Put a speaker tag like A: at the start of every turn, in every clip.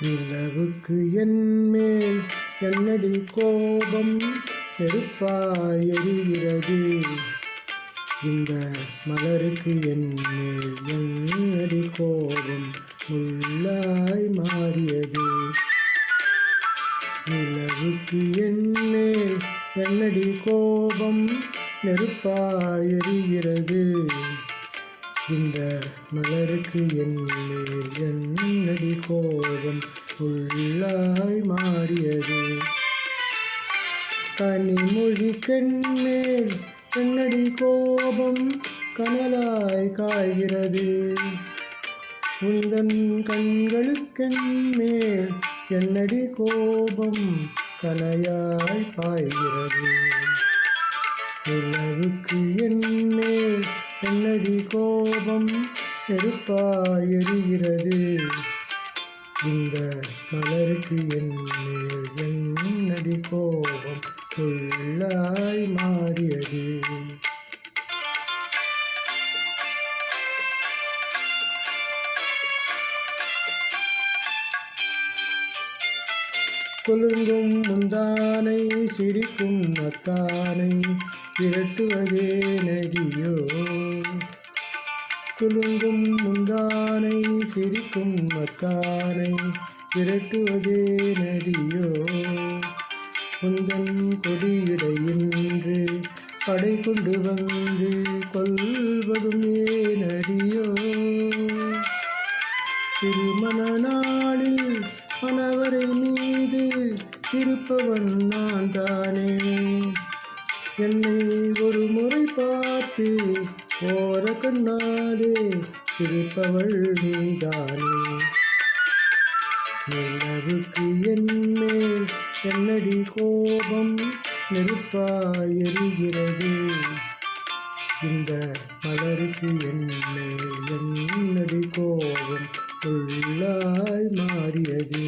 A: நிலவுக்கு என்மேல் என்னடி கோபம், நெருப்பாய் எரிகிறது. இந்த மலருக்கு என்மேல் என்னடி கோபம், முள்ளாய் மாறியது. நிலவுக்கு என்மேல் என்னடி கோபம், நெருப்பாய் எரிகிறது. இந்த மலருக்கு என்மேல் என்னடி கோபம், உள்ளாய் மாறியது. கனிமொழி கண்மேல் என்னடி கோபம், கனலாய் காய்கிறது. உந்தன் கண்களுக்கென்மேல் என்னடி கோபம், கனையாய் பாய்கிறது. நிலவுக்கு என்மேல் என்னடி கோபம், நெருப்பாய் எரிகிறது. இந்த மலருக்கு என்மேல் என்னடி கோபம், உள்ளாய் மாறியது. குலுங்கும் முந்தானை சிரிக்கும் மத்தானை விரட்டுவதே நடியோ. குலுங்கும் முந்தானை சிரிக்கும் மத்தானை விரட்டுவதே நடியோ. உந்தன் கொடியிடையின்று படை கொண்டு வந்து கொல்வதும் ஏனடியோ. திருமண நாளில் மணவரை மீது இருப்பவன் நான் தானே. என்னை ஒரு முறை பார்த்து ஓர கண்ணாலே சிரிப்பவள் நீதானே. நிலவுக்கு என்மேல் என்னடி கோபம், நெருப்பாய் எரிகிறது. இந்த மலருக்கு என்மேல் என்னடி கோபம், உள்ளாய் மாறியது.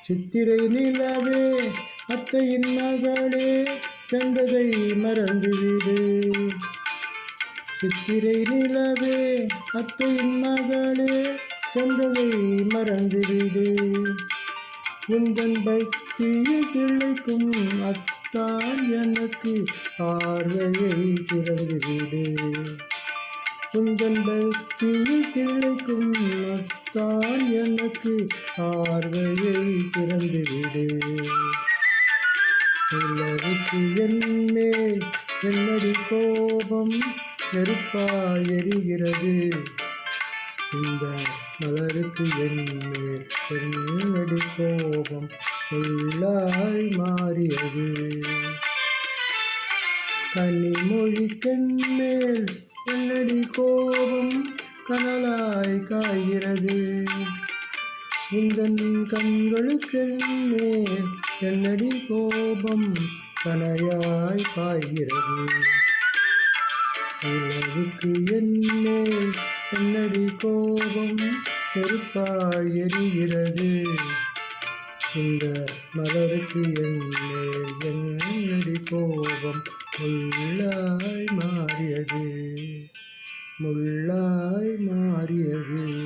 A: சித்திரை நிலவே அத்தையின் மகளே, சென்றதை மறந்துவிடு. சித்திரை நிலவே அத்தையின் மகளே, சென்றதை மறந்துவிடு. உந்தன் பக்தியில் திளைக்கும் அத்தான் எனக்கு பார்வையை திறந்துவிடு. உந்தன் பக்தியில் திளைக்கும் அத்தான் எனக்கு பார்வையை திறந்துவிடு. நிலவுக்கு என்மேல் என்னடி கோபம், நெருப்பாய் எரிகிறது. இந்த மலருக்கு என்மேல் என்னடி கோபம், உள்ளாய் மாறியது. கனிமொழி கண்மேல் என்னடி கோபம், கனலாய் காய்கிறது. உந்தன் கண்களுக்கென்மேல் என்னடி கோபம், கனையாய் பாய்கிறது. நிலவுக்கு என்மேல் என்னடி கோபம், நெருப்பாய் எரிகிறது. இந்த மலருக்கு என்மேல் என்னடி கோபம், முள்ளாய் மாறியது, முள்ளாய் மாறியது.